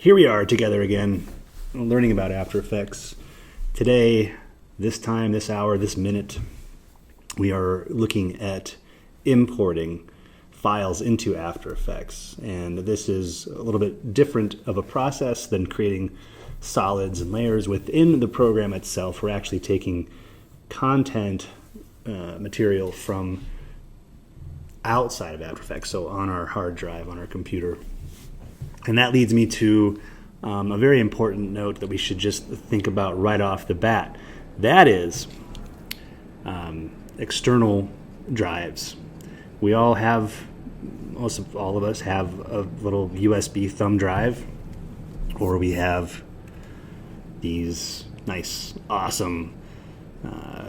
Here we are together again, learning about After Effects. Today, this time, this hour, this minute, we are looking at importing files into After Effects. And this is a little bit different of a process than creating solids and layers within the program itself. We're actually taking content material from outside of After Effects, so on our hard drive, on our computer. And that leads me to a very important note that we should just think about right off the bat. That is external drives. We all have, most all of us have a little USB thumb drive, or we have these nice, awesome,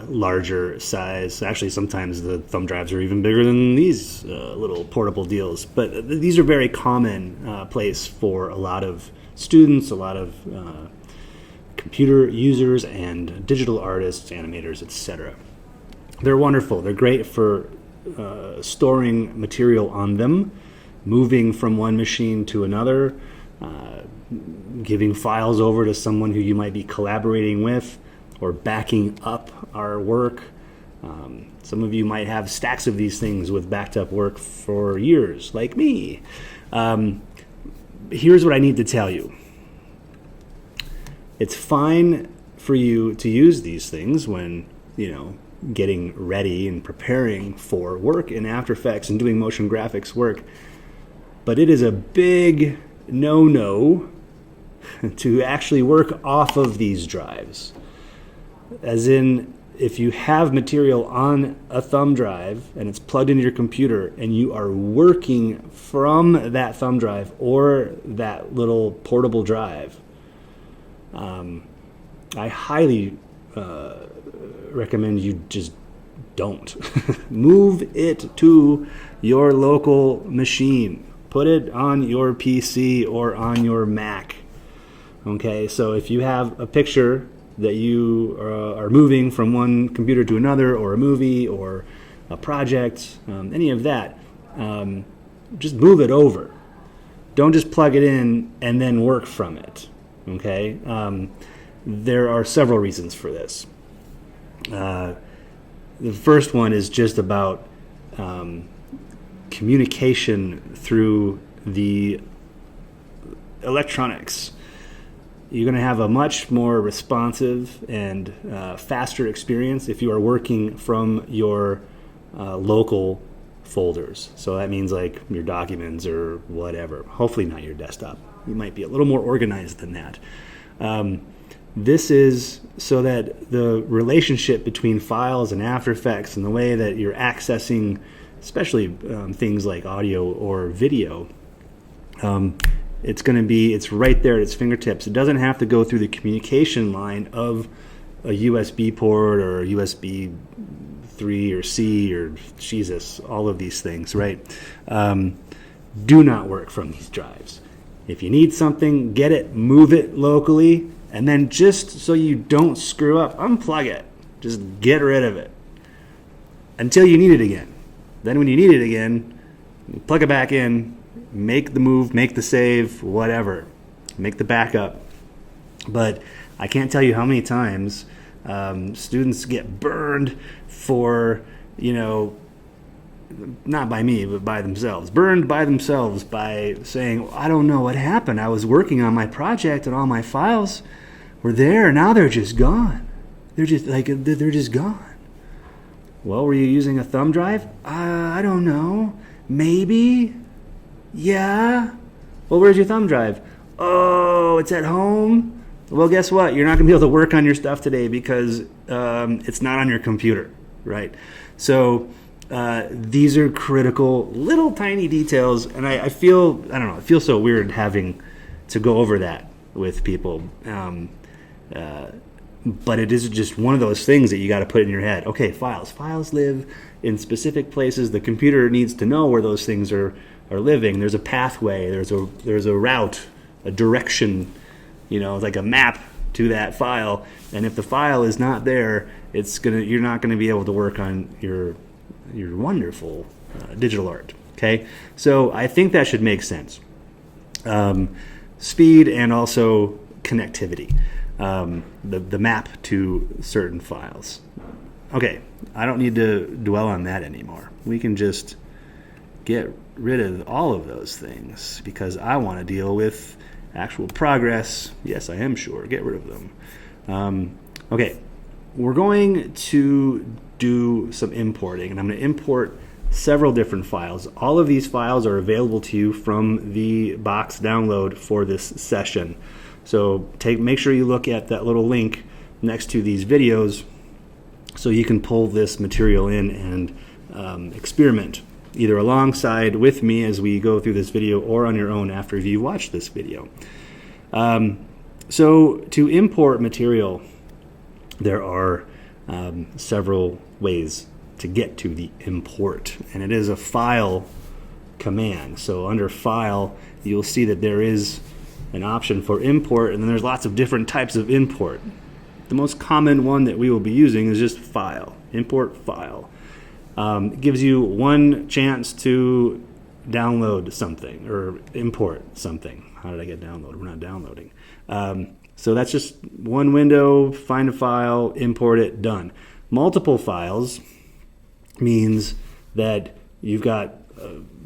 larger size. Actually, sometimes the thumb drives are even bigger than these little portable deals. But these are very common place for a lot of students, a lot of computer users, and digital artists, animators, etc. They're wonderful. They're great for storing material on them, moving from one machine to another, giving files over to someone who you might be collaborating with, or backing up our work. Some of you might have stacks of these things with backed up work for years, like me. Here's what I need to tell you. It's fine for you to use these things when, getting ready and preparing for work in After Effects and doing motion graphics work. But it is a big no-no to actually work off of these drives. As in, if you have material on a thumb drive and it's plugged into your computer and you are working from that thumb drive or that little portable drive, I highly recommend you just don't. Move it to your local machine. Put it on your PC or on your Mac. Okay, so if you have a picture that you are moving from one computer to another, or a movie, or a project, any of that, just move it over. Don't just plug it in and then work from it. Okay? There are several reasons for this. The first one is just about communication through the electronics. You're going to have a much more responsive and faster experience if you are working from your local folders. So that means like your documents or whatever. Hopefully not your desktop. You might be a little more organized than that. This is so that the relationship between files and After Effects and the way that you're accessing, especially things like audio or video, it's right there at its fingertips. It doesn't have to go through the communication line of a USB port or a USB 3 or C or Jesus, all of these things, right? Do not work from these drives. If you need something, get it, move it locally, and then just so you don't screw up, unplug it. Just get rid of it until you need it again. Then when you need it again, you plug it back in, make the move, make the save, whatever. Make the backup. But I can't tell you how many times students get burned for, not by me, but by themselves. Burned by themselves by saying, I don't know what happened. I was working on my project and all my files were there. Now they're just gone. They're just gone. Well, were you using a thumb drive? I don't know. Maybe. Yeah. Well, where's your thumb drive? Oh, it's at home. Well, guess what? You're not going to be able to work on your stuff today because it's not on your computer, right? So these are critical little tiny details, and I feel so weird having to go over that with people. But it is just one of those things that you got to put in your head. Okay, files live in specific places. The computer needs to know where those things are living. There's a pathway. There's a route, a direction. Like a map to that file. And if the file is not there, you're not gonna be able to work on your wonderful digital art. Okay, so I think that should make sense. speed and also connectivity, the map to certain files. Okay, I don't need to dwell on that anymore. We can just get rid of all of those things because I want to deal with actual progress. Yes, I am sure. Get rid of them. Okay, we're going to do some importing, and I'm going to import several different files. All of these files are available to you from the box download for this session. So make sure you look at that little link next to these videos so you can pull this material in and experiment either alongside with me as we go through this video or on your own after you've watched this video. So to import material, there are several ways to get to the import, and it is a file command. So under file, you'll see that there is an option for import, and then there's lots of different types of import. The most common one that we will be using is just file, import file. It gives you one chance to download something or import something. How did I get downloaded? We're not downloading. So that's just one window, find a file, import it, done. Multiple files means that you've got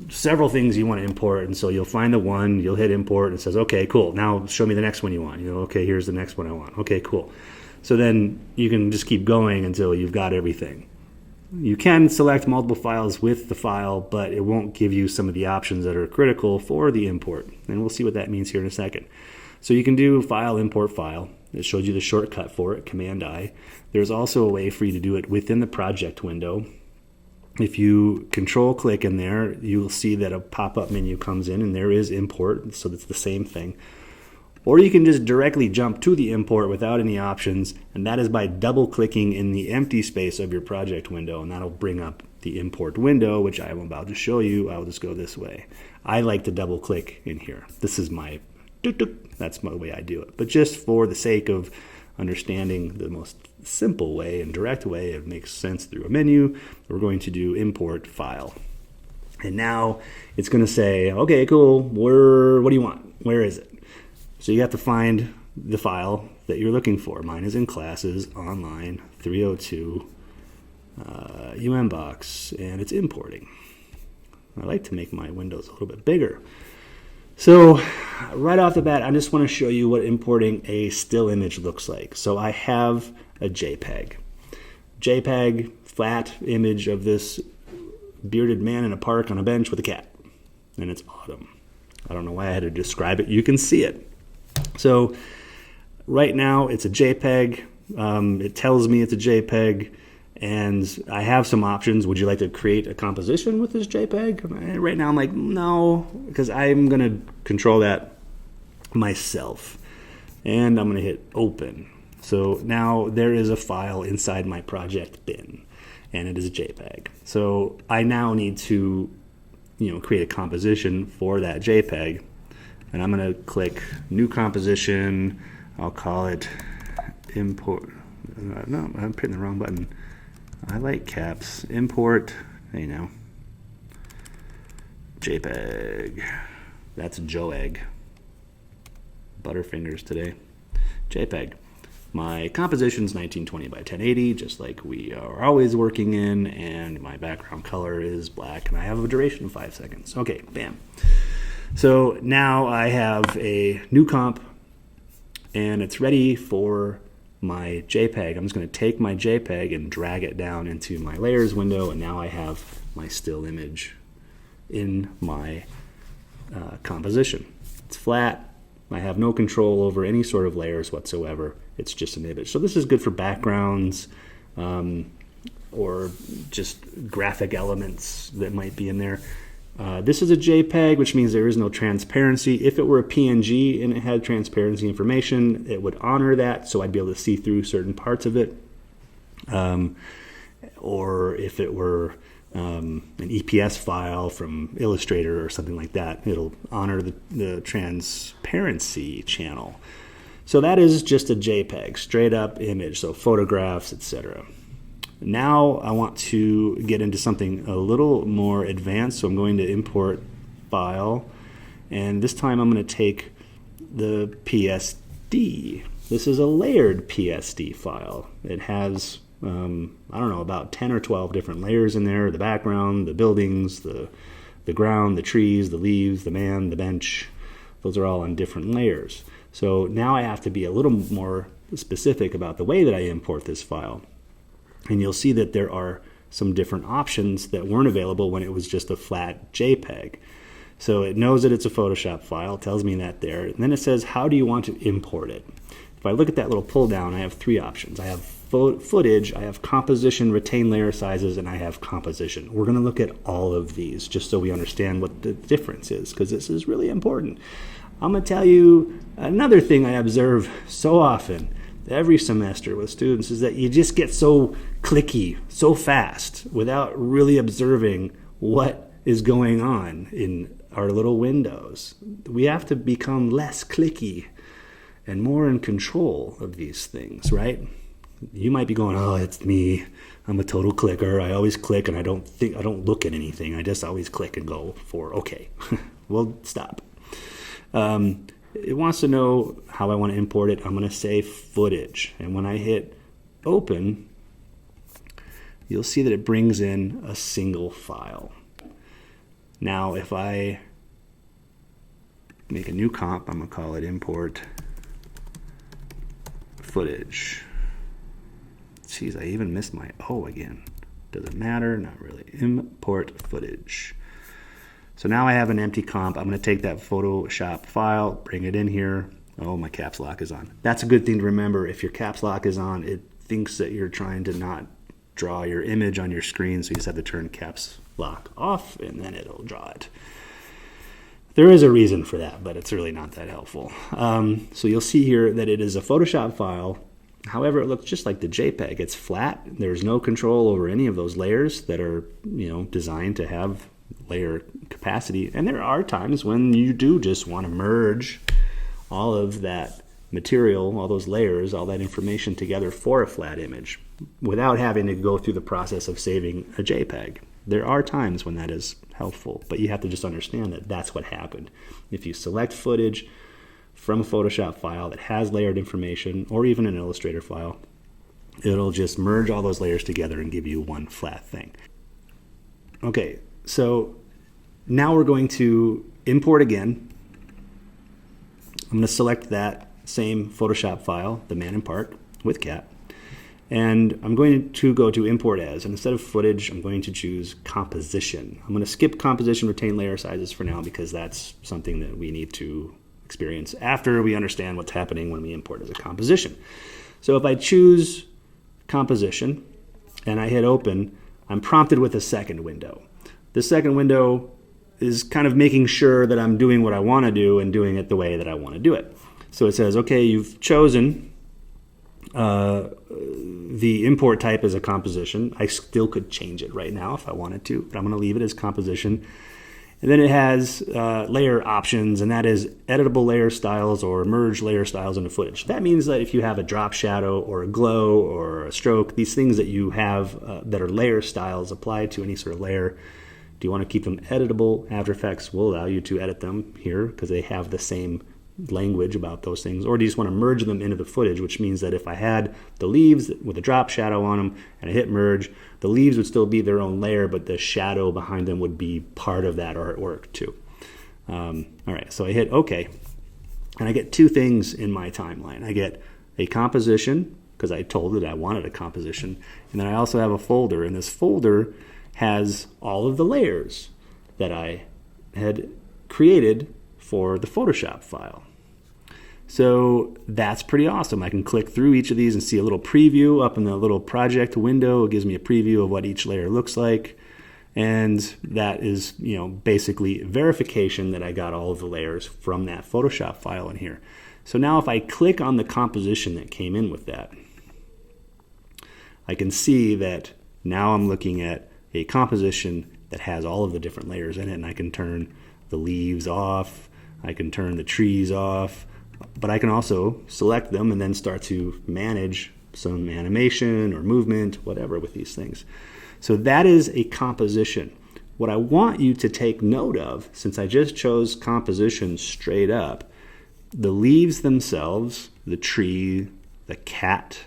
several things you want to import, and so you'll find the one, you'll hit import, and it says, okay, cool, now show me the next one you want. Okay, here's the next one I want. Okay, cool. So then you can just keep going until you've got everything. You can select multiple files with the file, but it won't give you some of the options that are critical for the import, and we'll see what that means here in a second. So you can do file, import file. It shows you the shortcut for it, Command-I. There's also a way for you to do it within the project window. If you control-click in there, you'll see that a pop-up menu comes in, and there is import, so that's the same thing. Or you can just directly jump to the import without any options, and that is by double-clicking in the empty space of your project window, and that'll bring up the import window, which I am about to show you. I'll just go this way. I like to double-click in here. This is my that's the way I do it. But just for the sake of understanding the most simple way and direct way it makes sense through a menu, we're going to do import file. And now it's going to say, okay, cool, what do you want? Where is it? So you have to find the file that you're looking for. Mine is in classes, online, 302, UMBox, and it's importing. I like to make my windows a little bit bigger. So right off the bat, I just want to show you what importing a still image looks like. So I have a JPEG. JPEG, flat image of this bearded man in a park on a bench with a cat. And it's autumn. I don't know why I had to describe it. You can see it. So right now it's a JPEG. It tells me it's a JPEG. And I have some options. Would you like to create a composition with this JPEG? And right now I'm like, no, because I'm going to control that myself. And I'm going to hit open. So now there is a file inside my project bin, and it is a JPEG. So I now need to, create a composition for that JPEG. And I'm going to click new composition. I'll call it import. No, I'm hitting the wrong button. I like caps. Import, JPEG. That's Joeg. Butterfingers today. JPEG. My composition's 1920 by 1080, just like we are always working in, and my background color is black, and I have a duration of 5 seconds. Okay, bam. So now I have a new comp, and it's ready for my JPEG. I'm just going to take my JPEG and drag it down into my layers window, and now I have my still image in my composition. It's flat. I have no control over any sort of layers whatsoever. It's just an image. So this is good for backgrounds or just graphic elements that might be in there. This is a JPEG, which means there is no transparency. If it were a PNG and it had transparency information, it would honor that, so I'd be able to see through certain parts of it. Or if it were an EPS file from Illustrator or something like that, it'll honor the transparency channel. So that is just a JPEG, straight up image, so photographs, etc. Now I want to get into something a little more advanced, so I'm going to import file, and this time I'm going to take the PSD. This is a layered PSD file. It has, I don't know, about 10 or 12 different layers in there. The background, the buildings, the ground, the trees, the leaves, the man, the bench. Those are all on different layers. So now I have to be a little more specific about the way that I import this file. And you'll see that there are some different options that weren't available when it was just a flat JPEG. So it knows that it's a Photoshop file, tells me that there. And then it says, how do you want to import it? If I look at that little pull down, I have three options. I have footage, I have composition, retain layer sizes, and I have composition. We're going to look at all of these just so we understand what the difference is, because this is really important. I'm going to tell you another thing I observe so often every semester with students is that you just get so clicky so fast without really observing what is going on in our little windows. We have to become less clicky and more in control of these things, right? You might be going, oh, it's me. I'm a total clicker. I always click and I don't look at anything. I just always click and go for okay. Well, stop. It wants to know how I want to import it. I'm going to say footage. And when I hit open, you'll see that it brings in a single file. Now, if I make a new comp, I'm going to call it import footage. Jeez, I even missed my O again. Does it matter? Not really. Import footage. So now I have an empty comp. I'm going to take that Photoshop file, bring it in here. Oh, my caps lock is on. That's a good thing to remember. If your caps lock is on, it thinks that you're trying to not draw your image on your screen, so you just have to turn caps lock off, and then it'll draw it. There is a reason for that, but it's really not that helpful. So you'll see here that it is a Photoshop file. However, it looks just like the JPEG. It's flat. There's no control over any of those layers that are, designed to have layer capacity. And there are times when you do just want to merge all of that material, all those layers, all that information together for a flat image without having to go through the process of saving a JPEG. There are times when that is helpful, but you have to just understand that that's what happened. If you select footage from a Photoshop file that has layered information, or even an Illustrator file, it'll just merge all those layers together and give you one flat thing. Okay, so now we're going to import again. I'm going to select that same Photoshop file, the man in park with cat, and I'm going to go to import as, and instead of footage, I'm going to choose composition. I'm going to skip composition, retain layer sizes for now, because that's something that we need to experience after we understand what's happening when we import as a composition. So if I choose composition and I hit open, I'm prompted with a second window. The second window is kind of making sure that I'm doing what I want to do and doing it the way that I want to do it. So it says, okay, you've chosen the import type as a composition. I still could change it right now if I wanted to, but I'm going to leave it as composition. And then it has layer options, and that is editable layer styles or merge layer styles into footage. That means that if you have a drop shadow or a glow or a stroke, these things that you have that are layer styles applied to any sort of layer, do you want to keep them editable? After Effects will allow you to edit them here because they have the same language about those things. Or do you just want to merge them into the footage, which means that if I had the leaves with a drop shadow on them and I hit merge, the leaves would still be their own layer, but the shadow behind them would be part of that artwork too. All right, so I hit OK, and I get two things in my timeline. I get a composition, because I told it I wanted a composition, and then I also have a folder, and this folder has all of the layers that I had created for the Photoshop file. So that's pretty awesome. I can click through each of these and see a little preview up in the little project window. It gives me a preview of what each layer looks like. And that is, basically verification that I got all of the layers from that Photoshop file in here. So now if I click on the composition that came in with that, I can see that now I'm looking at a composition that has all of the different layers in it, and I can turn the leaves off, I can turn the trees off, but I can also select them and then start to manage some animation or movement, whatever, with these things. So that is a composition. What I want you to take note of, since I just chose composition straight up, the leaves themselves, the tree, the cat,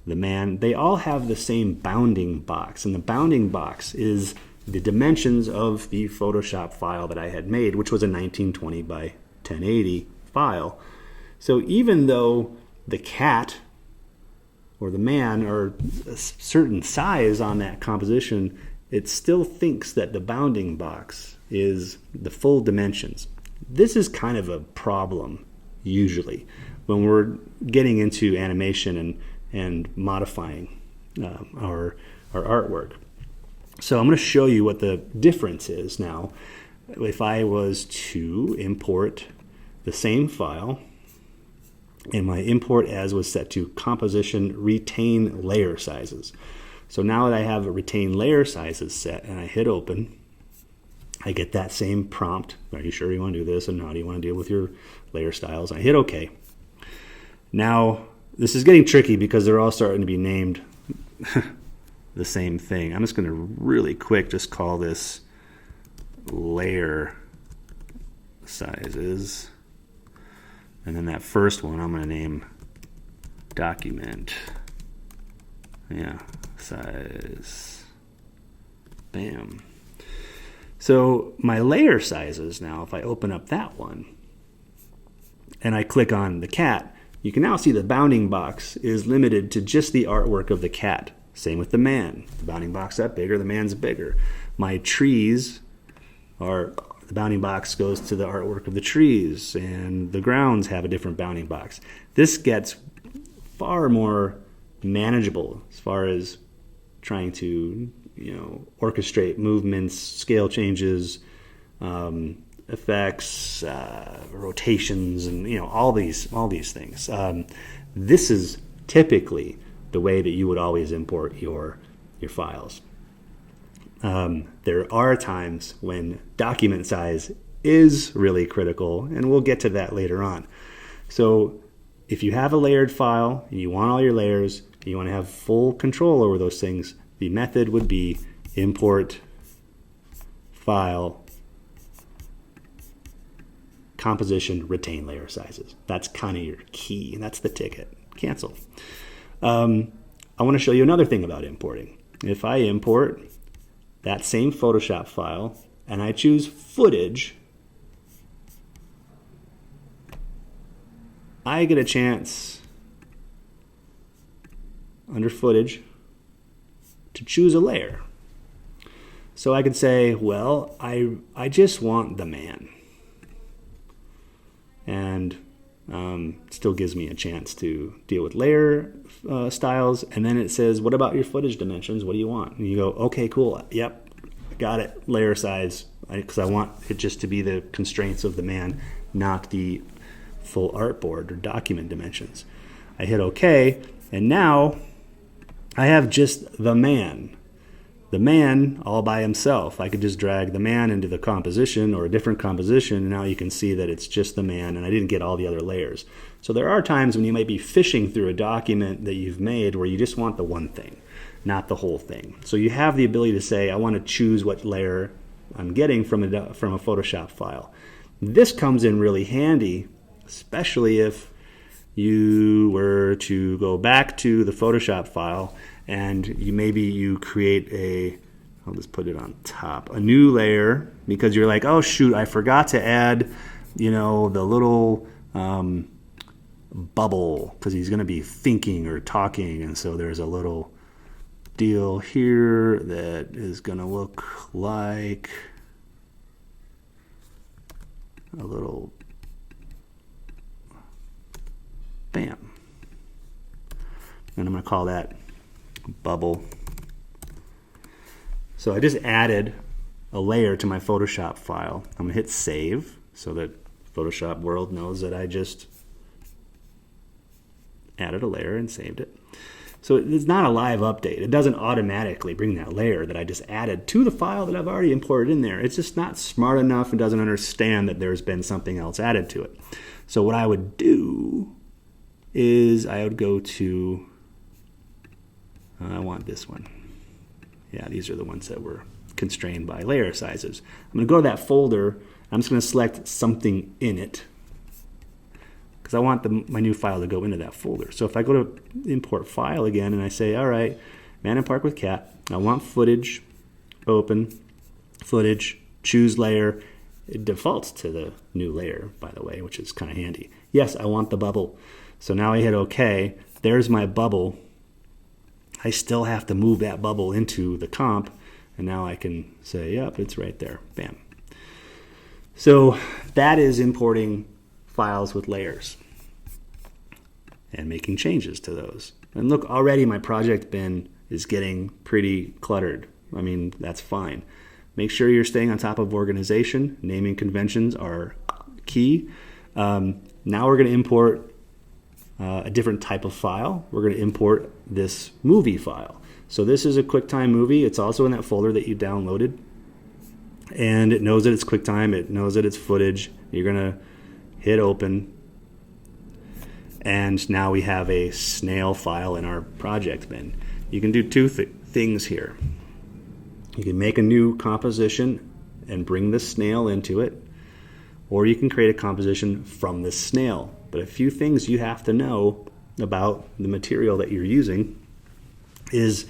the man, they all have the same bounding box. And the bounding box is the dimensions of the Photoshop file that I had made, which was a 1920 by 1080 file. So even though the cat or the man are a certain size on that composition, it still thinks that the bounding box is the full dimensions. This is kind of a problem usually when we're getting into animation and modifying our artwork. So I'm going to show you what the difference is now. If I was to import the same file, and my import as was set to composition retain layer sizes. So now that I have a retain layer sizes set and I hit open, I get that same prompt. Are you sure you want to do this? And how do you want to deal with your layer styles? I hit OK. Now, this is getting tricky because they're all starting to be named the same thing. I'm just going to really quick just call this layer sizes. And then that first one I'm going to name document. Yeah, size. Bam. So my layer sizes now, if I open up that one and I click on the cat, you can now see the bounding box is limited to just the artwork of the cat. Same with the man. The bounding box that bigger, the man's bigger. My trees are, the bounding box goes to the artwork of the trees, and the grounds have a different bounding box. This gets far more manageable as far as trying to, orchestrate movements, scale changes, effects, rotations, and all these things. This is typically the way that you would always import your files. There are times when document size is really critical, and we'll get to that later on. So if you have a layered file and you want all your layers, and you want to have full control over those things, the method would be import file composition retain layer sizes. That's kind of your key, and that's the ticket. Cancel. I want to show you another thing about importing. If I import that same Photoshop file and I choose footage, I get a chance under footage to choose a layer. So I could say, well, I just want the man. And it still gives me a chance to deal with layer styles. And then it says, what about your footage dimensions? What do you want? And you go, okay, cool. Yep, got it. Layer size, because I want it just to be the constraints of the man, not the full artboard or document dimensions. I hit OK, and now I have just the man. The man all by himself. I could just drag the man into the composition or a different composition, and now you can see that it's just the man, and I didn't get all the other layers. So there are times when you might be fishing through a document that you've made where you just want the one thing, not the whole thing. So you have the ability to say, I want to choose what layer I'm getting from a Photoshop file. This comes in really handy, especially if you were to go back to the Photoshop file and you create I'll just put it on top, a new layer, because you're like, oh shoot, I forgot to add, the little bubble, because he's going to be thinking or talking, and so there's a little deal here that is going to look like a little bam. And I'm going to call that bubble. So I just added a layer to my Photoshop file. I'm going to hit save so that Photoshop World knows that I just added a layer and saved it. So it's not a live update. It doesn't automatically bring that layer that I just added to the file that I've already imported in there. It's just not smart enough and doesn't understand that there's been something else added to it. So what I would do is I would go to, I want this one. Yeah, these are the ones that were constrained by layer sizes. I'm going to go to that folder. I'm just going to select something in it. because I want my new file to go into that folder. So if I go to import file again and I say, all right, Man in Park with Cat, I want footage, open, footage, choose layer. It defaults to the new layer, by the way, which is kind of handy. Yes, I want the bubble. So now I hit OK. There's my bubble. I still have to move that bubble into the comp, and now I can say, yep, it's right there. Bam. So that is importing files with layers and making changes to those. And look, already my project bin is getting pretty cluttered. I mean, that's fine. Make sure you're staying on top of organization. Naming conventions are key. Now we're going to import a different type of file. We're going to import this movie file. So this is a QuickTime movie. It's also in that folder that you downloaded. And it knows that it's QuickTime. It knows that it's footage. You're going to hit open. And now we have a snail file in our project bin. You can do two things here. You can make a new composition and bring the snail into it, or you can create a composition from the snail. But a few things you have to know about the material that you're using is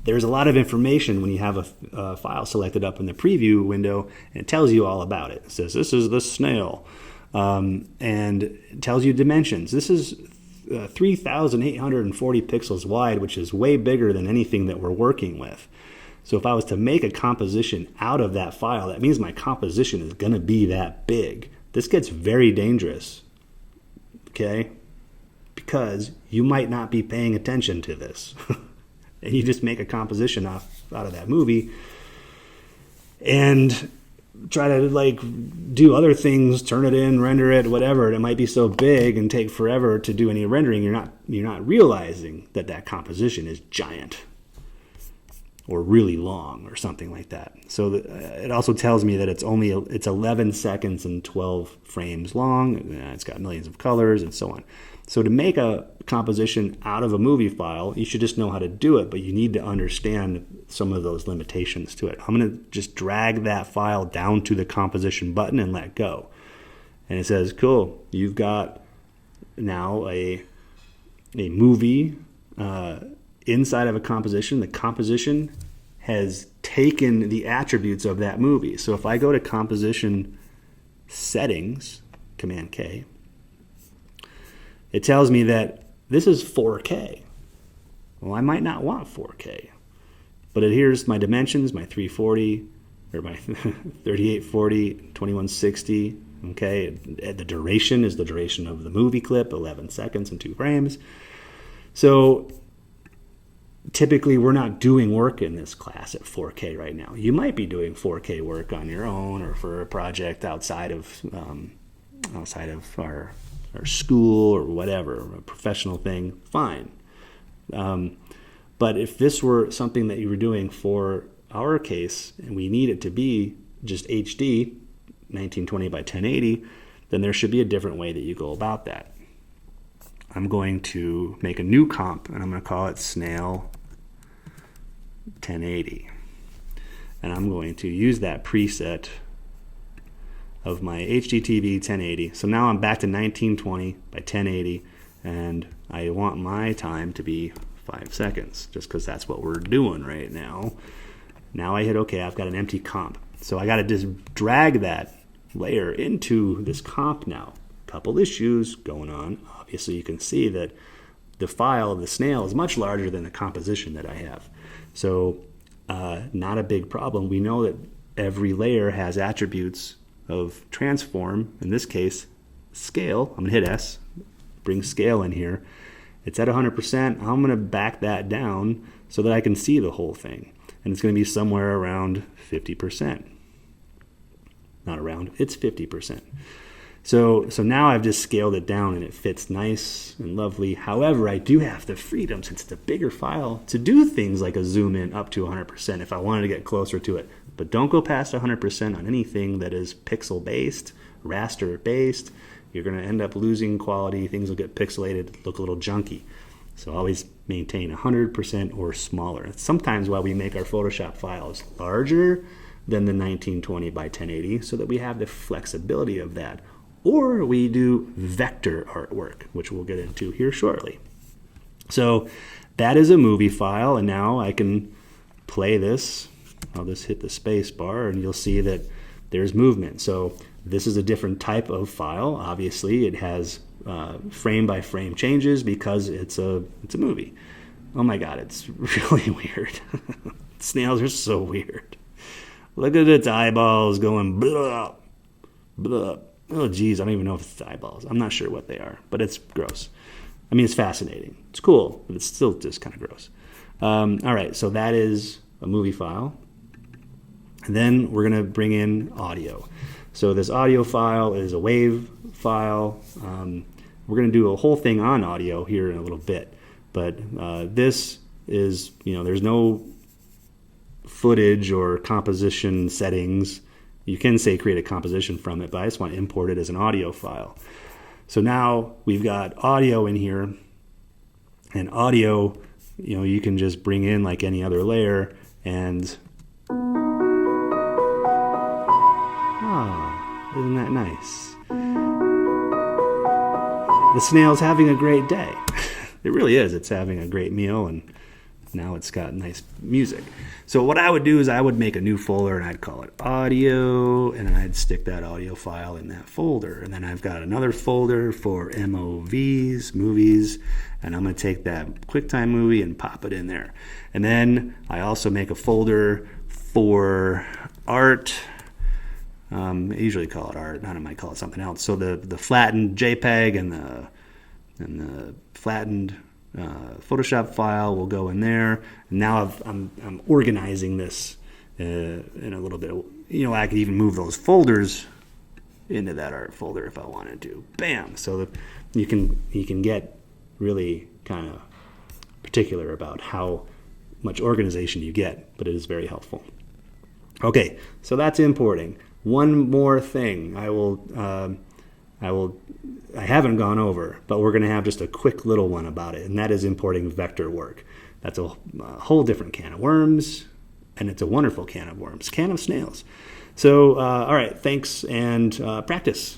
there's a lot of information when you have a file selected up in the preview window, and it tells you all about it. It says this is the snail, and it tells you dimensions. This is 3,840 pixels wide, which is way bigger than anything that we're working with. So if I was to make a composition out of that file, that means my composition is going to be that big. This gets very dangerous, okay? Because you might not be paying attention to this. And you just make a composition out of that movie and try to like do other things, turn it in, render it, whatever. It might be so big and take forever to do any rendering. You're not realizing that composition is giant or really long or something like that. So it also tells me that it's 11 seconds and 12 frames long. It's got millions of colors and so on. So to make a composition out of a movie file, you should just know how to do it, but you need to understand some of those limitations to it. I'm going to just drag that file down to the composition button and let go. And it says, cool, you've got now a movie inside of a composition. The composition has taken the attributes of that movie. So if I go to composition settings, Command K, it tells me that this is 4K. Well, I might not want 4K, but here's my dimensions, my 340 or my 3840, 2160. Okay, the duration is the duration of the movie clip, 11 seconds and 2 frames. So typically we're not doing work in this class at 4K right now. You might be doing 4K work on your own or for a project outside of our school or whatever, a professional thing, fine. But if this were something that you were doing for our case and we need it to be just HD, 1920 by 1080, then there should be a different way that you go about that. I'm going to make a new comp and I'm going to call it Snail 1080. And I'm going to use that preset of my HDTV 1080. So now I'm back to 1920 by 1080 and I want my time to be 5 seconds just because that's what we're doing right now. Now I hit OK, I've got an empty comp. So I got to just drag that layer into this comp now. Couple issues going on. Obviously you can see that the file of the snail is much larger than the composition that I have. So not a big problem. We know that every layer has attributes of transform, in this case scale. I'm going to hit S, bring scale in here. It's at 100%. I'm going to back that down so that I can see the whole thing. And it's going to be somewhere around 50%. Not around, it's 50%. So now I've just scaled it down and it fits nice and lovely. However, I do have the freedom, since it's a bigger file, to do things like a zoom in up to 100% if I wanted to get closer to it. But don't go past 100% on anything that is pixel-based, raster-based. You're going to end up losing quality. Things will get pixelated, look a little junky. So always maintain 100% or smaller. It's sometimes why we make our Photoshop files larger than the 1920 by 1080 so that we have the flexibility of that. or we do vector artwork, which we'll get into here shortly. So that is a movie file, and now I can play this. I'll just hit the space bar, and you'll see that there's movement. So this is a different type of file. Obviously, it has frame by frame changes because it's a movie. Oh my God, it's really weird. Snails are so weird. Look at its eyeballs going blah, blah. Oh geez, I don't even know if it's eyeballs. I'm not sure what they are, but it's gross. I mean, it's fascinating. It's cool, but it's still just kind of gross. All right, so that is a movie file. And then we're going to bring in audio. So this audio file is a wave file. We're going to do a whole thing on audio here in a little bit. But this is, there's no footage or composition settings. You can say create a composition from it, but I just want to import it as an audio file. So now we've got audio in here, and audio, you can just bring in like any other layer, and isn't that nice? The snail's having a great day. It really is. It's having a great meal, and now it's got nice music. So what I would do is I would make a new folder, and I'd call it audio, and I'd stick that audio file in that folder. And then I've got another folder for MOVs, movies, and I'm going to take that QuickTime movie and pop it in there. And then I also make a folder for art. I usually call it art. I might call it something else. So the flattened JPEG and the flattened Photoshop file will go in there. And now I'm organizing this in a little bit. I could even move those folders into that art folder if I wanted to. Bam! So that you can get really kind of particular about how much organization you get, but it is very helpful. Okay, so that's importing. One more thing I haven't gone over, but we're going to have just a quick little one about it, and that is importing vector work. That's a whole different can of worms, and it's a wonderful can of worms, can of snails. So, all right, thanks, and practice.